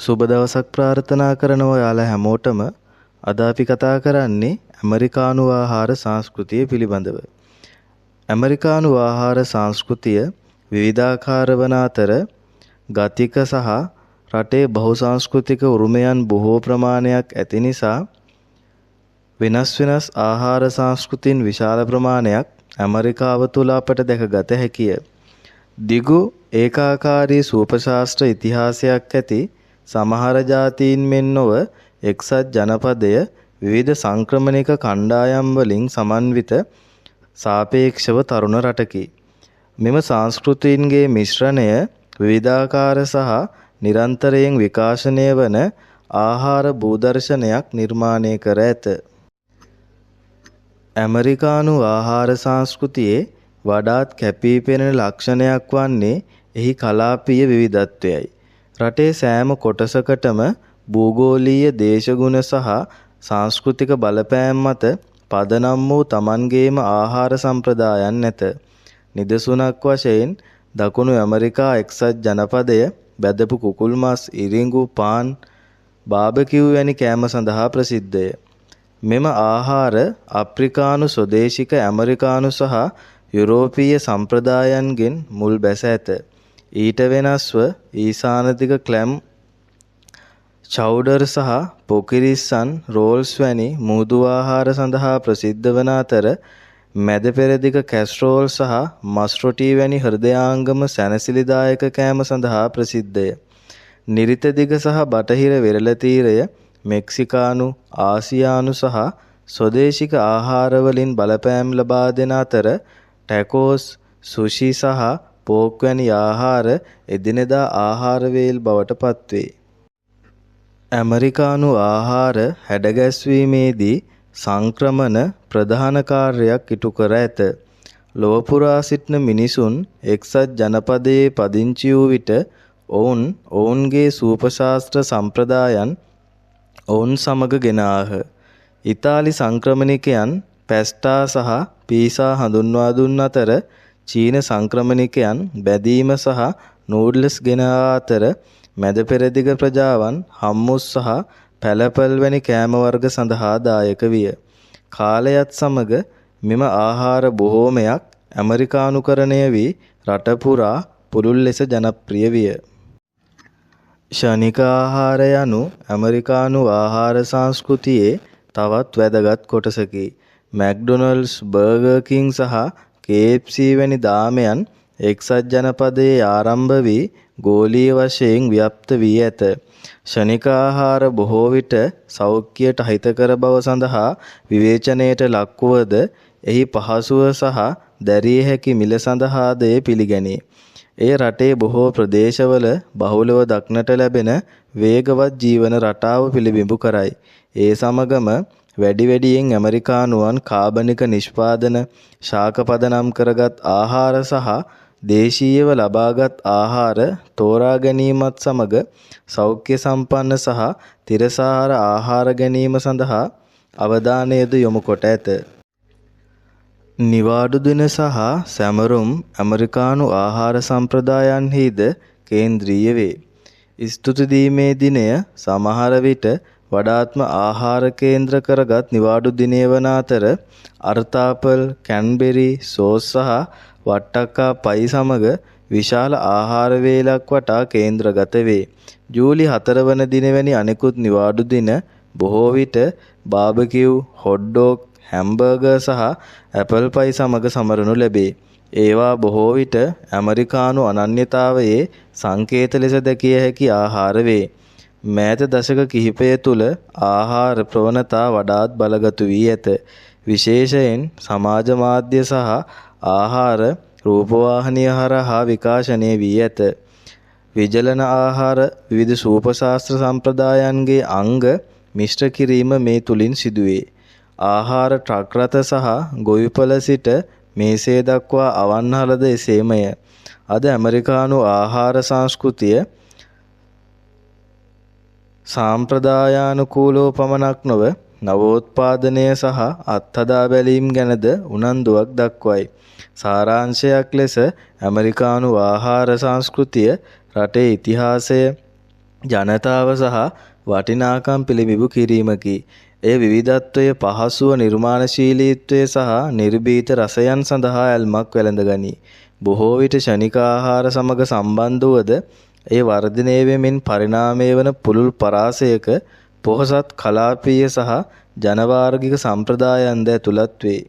සුබ දවසක් ප්‍රාර්ථනා කරනවා ඔයාලා හැමෝටම. අද අපි කතා කරන්නේ ඇමරිකානු ආහාර සංස්කෘතිය පිළිබඳව. ඇමරිකානු ආහාර සංස්කෘතිය විවිධාකාර වන අතර ගතික සහ රටේ බහුසංස්කෘතික උරුමයන් බොහෝ ප්‍රමාණයක් ඇති නිසා වෙනස් වෙනස් ආහාර සංස්කෘතීන් විශාල ප්‍රමාණයක් ඇමරිකාව තුළ අපට දැකගත හැකිය. දිගු ඒකාකාරී සූපශාස්ත්‍ර ඉතිහාසයක් ඇති සමහර ජාතීන් මෙන් නොව එක්සත් ජනපදය විවිධ සංක්‍රමණික කණ්ඩායම් වලින් සමන්විත සාපේක්ෂව තරුණ රටකි. මෙම සංස්කෘතීන්ගේ මිශ්‍රණය විවිධාකාර සහ නිරන්තරයෙන් විකාශනය වන ආහාර භූදර්ශනයක් නිර්මාණය කර ඇත. ඇමරිකානු ආහාර සංස්කෘතියේ වඩාත් කැපී පෙනෙන ලක්ෂණයක් වන්නේ එහි කලාපීය විවිධත්වයයි. රටේ සෑම කොටසකටම භූගෝලීය දේශගුණ සහ සංස්කෘතික බලපෑම් මත පදනම් වූ Tamanගේම ආහාර සම්ප්‍රදායන් නැත. නිදසුනක් වශයෙන් දකුණු ඇමරිකා එක්සත් ජනපදය බැදපු කුකුල් මස්, ඉරිඟු, පාන්, බාබකියු වැනි කෑම සඳහා ප්‍රසිද්ධය. මෙම ආහාර අප්‍රිකානු ස්වදේශික ඇමරිකානු සහ යුරෝපීය සම්ප්‍රදායන්ගෙන් මුල් බැස ඇත. ඊට වෙනස්ව ඊසානදිග ක්ලැම් චවුඩර් සහ පොකිරිස්සන් රෝල්ස් වැනි මූදු ආහාර සඳහා ප්‍රසිද්ධ වන අතර මැද පෙරදිග කැස්රෝල් සහ මස් රොටි වැනි හෘදයාංගම සැනසිලිදායක කෑම සඳහා ප්‍රසිද්ධය. නිරිත දිග සහ බටහිර වෙරළ තීරය මෙක්සිකානු, ආසියානු සහ ස්වදේශික ආහාරවලින් බලපෑම් ලබා දෙන අතර ටැකෝස්, සුෂි සහ පෝක් වැනි ආහාර එදිනෙදා ආහාර වේල් බවට පත්වේ. ඇමරිකානු ආහාර හැඩගැස්වීමේදී සංක්‍රමණ ප්‍රධාන කාර්යයක් ඉටු කර ඇත. ලොව පුරා සිටින මිනිසුන් එක්සත් ජනපදයේ පදිංචි වූ විට ඔවුන්ගේ සූපශාස්ත්‍ර සම්ප්‍රදායන් ඔවුන් සමග ගෙන ආහ. ඉතාලි සංක්‍රමණිකයන් පැස්ටා සහ පීසා හඳුන්වා දුන් අතර චීන සංක්‍රමණිකයන් බැදීම සහ නූඩ්ල්ස් ගෙන ආ අතර මැද පෙරදිග ප්‍රජාවන් හම්මුස් සහ පැලපල් වැනි කෑම වර්ග සඳහා දායක විය. කාලයත් සමග මෙම ආහාර බොහෝමයක් ඇමරිකානුකරණය වී රට පුරා පුළුල් ලෙස ජනප්‍රිය විය. ක්ෂණික ආහාර යනු ඇමරිකානු ආහාර සංස්කෘතියේ තවත් වැදගත් කොටසකි. මැක්ඩොනල්ඩ්ස්, බර්ගර් කිං සහ KFC වැනි දාමයන් එක්සත් ජනපදයේ ආරම්භ වී ගෝලීය වශයෙන් ව්‍යාප්ත වී ඇත. ක්ෂණික ආහාර බොහෝ විට සෞඛ්‍යයට හිතකර බව සඳහා විවේචනයට ලක්වුවද එහි පහසුව සහ දැරිය හැකි මිල සඳහාද පිළිගැනේ. එය රටේ බොහෝ ප්‍රදේශවල බහුලව දක්නට ලැබෙන වේගවත් ජීවන රටාව පිළිබිඹු කරයි. ඒ සමගම වැඩියෙන් ඇමරිකානුවන් කාබනික නිෂ්පාදන, ශාක පදනම් කරගත් ආහාර සහ දේශීයව ලබාගත් ආහාර තෝරා ගැනීමත් සමග සෞඛ්‍ය සම්පන්න සහ තිරසාර ආහාර ගැනීම සඳහා අවධානයද යොමු කොට ඇත. නිවාඩු දින සහ සැමරුම් ඇමරිකානු ආහාර සම්ප්‍රදායන්හිද කේන්ද්‍රීය වේ. ස්තුති දීමේ දිනය සමහර විට වඩාත්ම ආහාර කේන්ද්‍ර කරගත් නිවාඩු දිනය වන අතර අර්තාපල්, කැන්බෙරි, සෝස් සහ වට්ටක්කා පයි සමග විශාල ආහාර වේලක් වටා කේන්ද්‍රගත වේ. ජූලි 4 වන දින වැනි අනෙකුත් නිවාඩු දින බොහෝ විට බාබකියු, හොට් ඩොග්, හැම්බර්ගර් සහ ඇපල් පයි සමග සමරනු ලැබේ. ඒවා බොහෝ විට ඇමරිකානු අනන්‍යතාවයේ සංකේත ලෙස දැකිය හැකි ආහාර වේ. මෑත දශක කිහිපය තුළ ආහාර ප්‍රවණතා වඩාත් බලගතු වී ඇත. විශේෂයෙන් සමාජ මාධ්‍ය සහ ආහාර රූපවාහිනිය හරහා විකාශනය වී ඇත. විජලන ආහාර විවිධ සූපශාස්ත්‍ර සම්ප්‍රදායන්ගේ අංග මිශ්‍ර කිරීම මේ තුලින් සිදුවේ. ආහාර ට්‍රක් රථ සහ ගොවිපළ සිට මේසේ දක්වා අවන්හලද එසේමය. අද ඇමරිකානු ආහාර සංස්කෘතිය සාම්ප්‍රදායානුකූලව පමණක් නොව නවෝත්පාදනය සහ අත්හදා බැලීම් ගැනද උනන්දුවක් දක්වයි. සාරාංශයක් ලෙස ඇමරිකානු ආහාර සංස්කෘතිය රටේ ඉතිහාසය, ජනතාව සහ වටිනාකම් පිළිබිඹු කිරීමකි. එය විවිධත්වයේ පහසුව නිර්මාණශීලීත්වය සහ නිර්භීත රසයන් සඳහා ඇල්මක් වැළඳගනී. බොහෝ විට ක්ෂණික ආහාර සමග සම්බන්ධ වුවද එය වර්ධනය වෙමින් පරිණාමය වන පුළුල් පරාසයක පොහොසත් කලාපීය සහ ජනවාර්ගික සම්ප්‍රදායන්ද ඇතුළත් වේ.